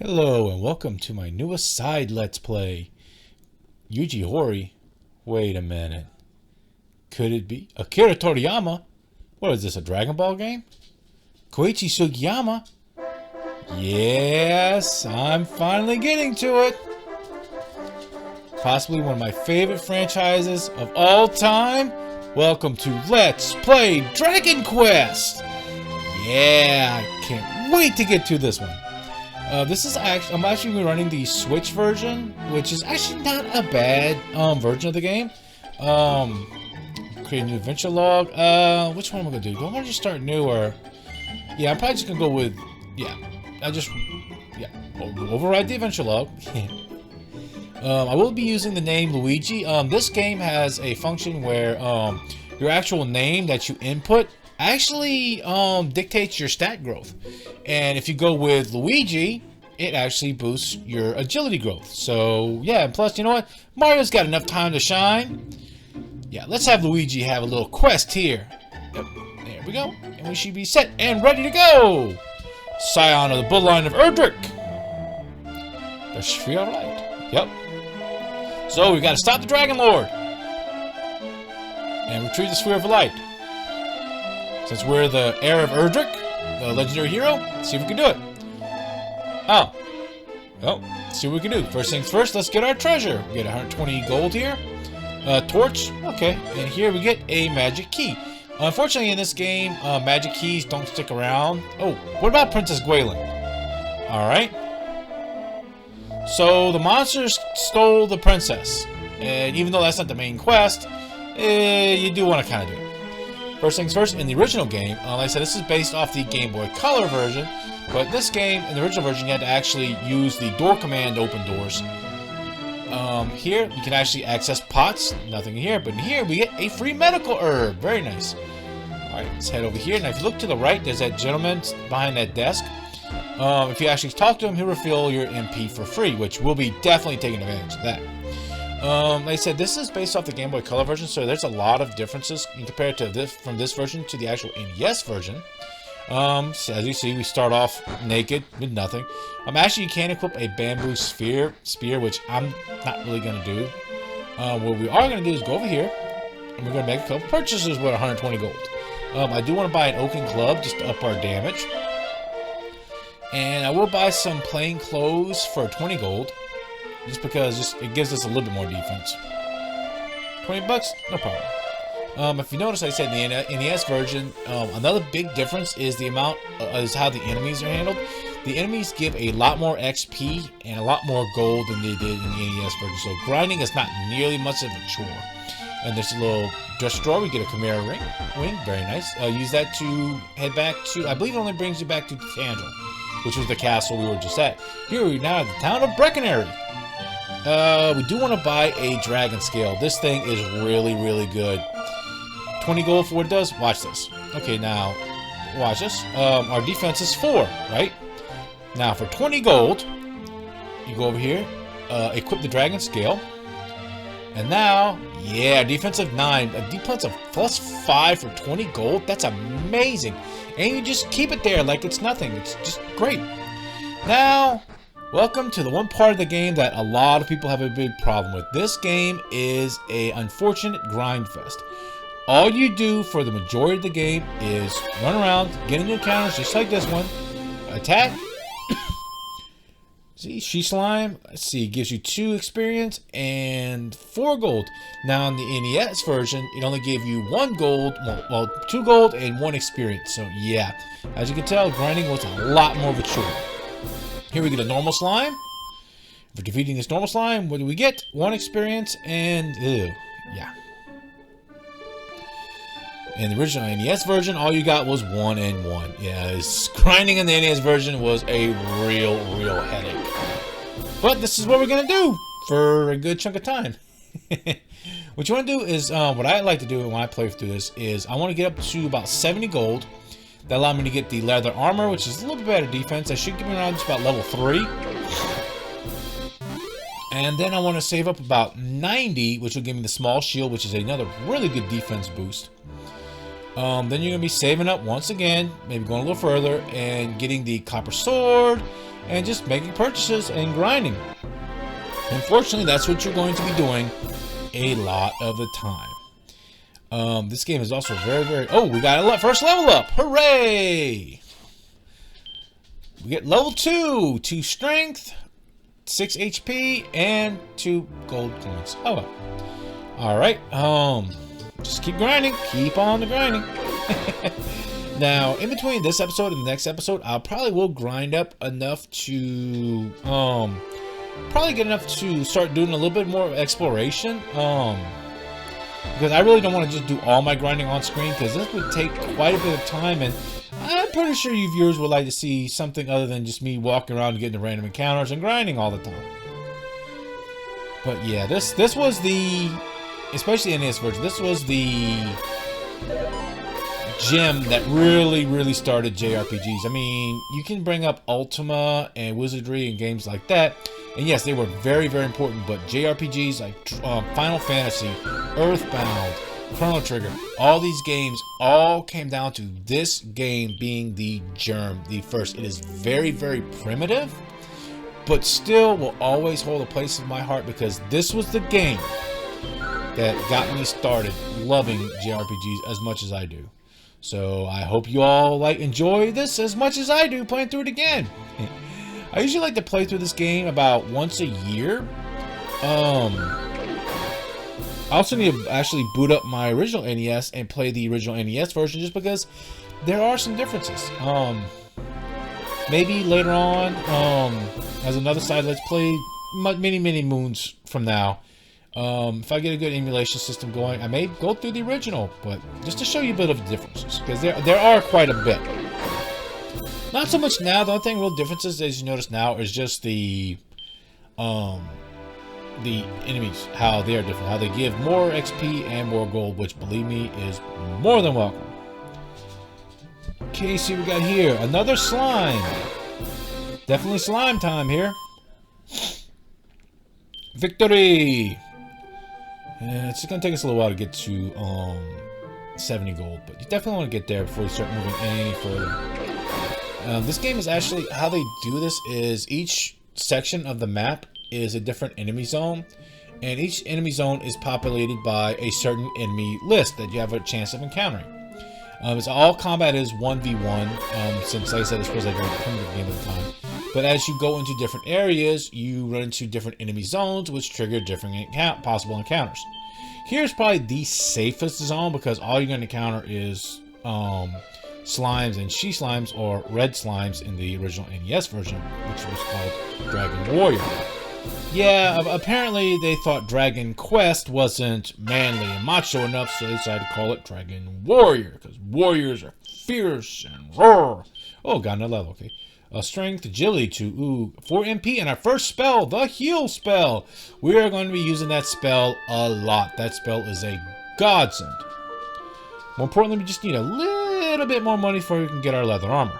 Hello and welcome to my newest side Let's Play. Yuji Horii. Wait a minute. Could it be Akira Toriyama? What is this, a Dragon Ball game? Koichi Sugiyama? Yes, I'm finally getting to it. Possibly one of my favorite franchises of all time. Welcome to Let's Play Dragon Quest. Yeah, I can't wait to get to this one. I'm actually running the Switch version, which is actually not a bad version of the game. Create a new adventure log. Which one am I gonna do? Do I want to just start new or? Yeah, I'm probably just gonna go with override the adventure log. I will be using the name Luigi. This game has a function where your actual name that you input actually dictates your stat growth, and if you go with Luigi, it actually boosts your agility growth. So yeah, and plus, you know what, Mario's got enough time to shine. Yeah, let's have Luigi have a little quest here. Yep, there we go, and we should be set and ready to go. Scion of the bloodline of Erdrick, the Sphere of Light. Yep. So we got to stop the Dragon Lord and retrieve the Sphere of Light. Since we're the heir of Erdrick, the legendary hero, let's see if we can do it. Oh. Well, let's see what we can do. First things first, let's get our treasure. We get 120 gold here. Torch. Okay. And here we get a magic key. Unfortunately, in this game, magic keys don't stick around. Oh, what about Princess Gwaelin? Alright. So, the monsters stole the princess. And even though that's not the main quest, you do want to kind of do it. First things first, in the original game, like I said, this is based off the Game Boy Color version, but this game, in the original version, you had to actually use the door command to open doors. Here, you can actually access pots, nothing in here, but in here, we get a free medical herb. Very nice. Alright, let's head over here. Now, if you look to the right, there's that gentleman behind that desk. If you actually talk to him, he'll refill your MP for free, which we'll be definitely taking advantage of that. Like I said, this is based off the Game Boy Color version, so there's a lot of differences compared to this from this version to the actual NES version. So as you see, we start off naked with nothing. Actually, you can equip a bamboo spear, which I'm not really gonna do. What we are gonna do is go over here, and we're gonna make a couple purchases with 120 gold. I do want to buy an oaken club just to up our damage, and I will buy some plain clothes for 20 gold. Just because it gives us a little bit more defense. 20 bucks, no problem. If you notice, like I said, in the NES version, another big difference is the amount, is how the enemies are handled. The enemies give a lot more XP and a lot more gold than they did in the NES version. So grinding is not nearly much of a chore. And there's a little dress drawer. We get a Chimera wing, very nice. Use that to head back to, I believe it only brings you back to Tangel, which was the castle we were just at. Here we are now at the town of Breckenary. We do want to buy a dragon scale. This thing is really, really good. 20 gold for what it does. Watch this. Okay, now, watch this. Our defense is 4, right? Now, for 20 gold, you go over here, equip the dragon scale. And now, yeah, defensive 9. A defense of plus 5 for 20 gold. That's amazing. And you just keep it there like it's nothing. It's just great. Now, welcome to the one part of the game that a lot of people have a big problem with. This game is an unfortunate grind fest. All you do for the majority of the game is run around, get into encounters just like this one, attack. See, she slime. Let's see, gives you 2 experience and 4 gold. Now in the NES version, it only gave you 1 gold, well, 2 gold and 1 experience. So yeah, as you can tell, grinding was a lot more of a chore. Here we get a normal slime. For defeating this normal slime, what do we get? 1 experience and yeah. In the original NES version, all you got was 1 and 1. Yeah, grinding in the NES version was a real headache. But this is what we're gonna do for a good chunk of time. What you want to do is, what I like to do when I play through this is, I want to get up to about 70 gold. That allowed me to get the leather armor, which is a little bit better defense. That should give me around just about level 3. And then I want to save up about 90, which will give me the small shield, which is another really good defense boost. Then you're going to be saving up once again, maybe going a little further, and getting the copper sword, and just making purchases and grinding. Unfortunately, that's what you're going to be doing a lot of the time. This game is also very... Oh, we got a first level up! Hooray! We get level 2, 2 strength, 6 HP, and 2 gold coins. Oh well. Alright, just keep grinding. Keep on the grinding. Now, in between this episode and the next episode, I probably will grind up enough to, probably get enough to start doing a little bit more exploration. Because I really don't want to just do all my grinding on screen, because this would take quite a bit of time, and I'm pretty sure you viewers would like to see something other than just me walking around and getting random encounters and grinding all the time. But yeah, this was the, especially in this version, this was the gem that really started JRPGs. I mean, you can bring up Ultima and Wizardry and games like that, and yes, they were very important, but JRPGs like Final Fantasy, Earthbound, Chrono Trigger, all these games all came down to this game being the germ, the first. It is very primitive, but still will always hold a place in my heart, because this was the game that got me started loving JRPGs as much as I do. So I hope you all enjoy this as much as I do playing through it again. I usually like to play through this game about once a year. I also need to actually boot up my original NES and play the original NES version, just because there are some differences. Maybe later on, as another side, let's play many moons from now. If I get a good emulation system going, I may go through the original, but just to show you a bit of the differences, because there are quite a bit. Not so much now. The only thing real differences, as you notice now, is just the enemies, how they are different, how they give more XP and more gold, which, believe me, is more than welcome. Okay, see what we got here. Another slime. Definitely slime time here. Victory! And it's going to take us a little while to get to 70 gold, but you definitely want to get there before you start moving any further. This game is actually, how they do this is each section of the map is a different enemy zone, and each enemy zone is populated by a certain enemy list that you have a chance of encountering. It's all combat is 1v1, since, like I said, this was a very primitive game at the time. But as you go into different areas, you run into different enemy zones, which trigger different possible encounters. Here's probably the safest zone, because all you're going to encounter is slimes and she slimes, or red slimes in the original NES version, which was called Dragon Warrior. Yeah, apparently they thought Dragon Quest wasn't manly and macho enough, so they decided to call it Dragon Warrior, because warriors are fierce and roar. Oh, got another level, okay. Strength, agility to 4 MP, and our first spell, the heal spell. We are going to be using that spell a lot. That spell is a godsend. More importantly, we just need a little bit more money before we can get our leather armor.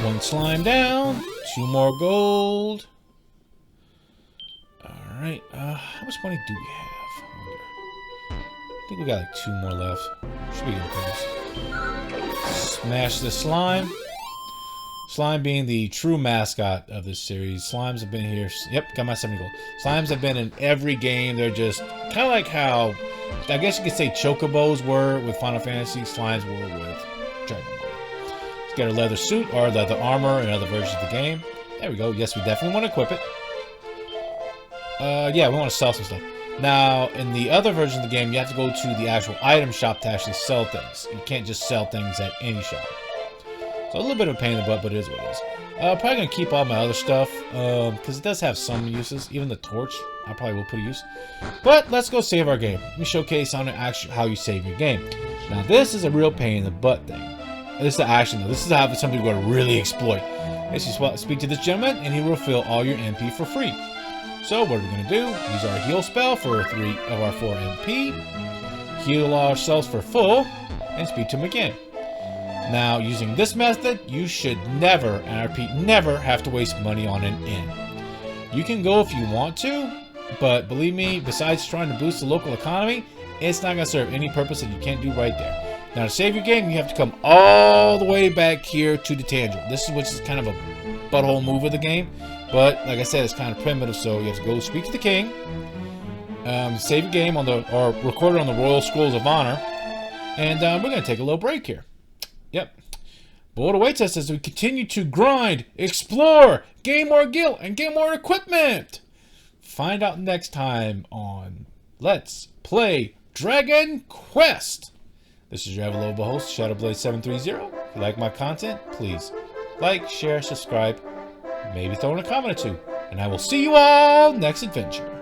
One slime down, 2 more gold. Alright, how much money do we have? I think we got like 2 more left. Should be good place. Smash the slime. Slime being the true mascot of this series. Slimes have been here. Yep, got my 70 gold. Slimes have been in every game. They're just kind of like how, I guess you could say, chocobos were with Final Fantasy. Slimes were with Dragon Ball. Let's get our leather suit or leather armor in other versions of the game. There we go. Yes, we definitely want to equip it. Yeah, we want to sell some stuff. Now, in the other version of the game, you have to go to the actual item shop to actually sell things. You can't just sell things at any shop. So a little bit of a pain in the butt, but it is what it is. Probably going to keep all my other stuff, because it does have some uses. Even the torch, I probably will put a use. But let's go save our game. Let me showcase on how you save your game. Now, this is a real pain in the butt thing. This is actually, this is how something you're going to really exploit. Let's speak to this gentleman, and he will fill all your MP for free. So what are we going to do? Use our heal spell for 3 of our 4 MP. Heal ourselves for full. And speak to him again. Now, using this method, you should never, and I repeat, never have to waste money on an inn. You can go if you want to, but believe me, besides trying to boost the local economy, it's not going to serve any purpose that you can't do right there. Now, to save your game, you have to come all the way back here to the tangent. This is which is kind of a butthole move of the game. But, like I said, it's kind of primitive, so you have to go speak to the king. Save your game or record it on the Royal Scrolls of Honor. And we're going to take a little break here. Yep. But what awaits us as we continue to grind, explore, gain more guild, and get more equipment. Find out next time on Let's Play Dragon Quest. This is your ever-lovable host, Shadowblade730. If you like my content, please like, share, subscribe, maybe throw in a comment or two. And I will see you all next adventure.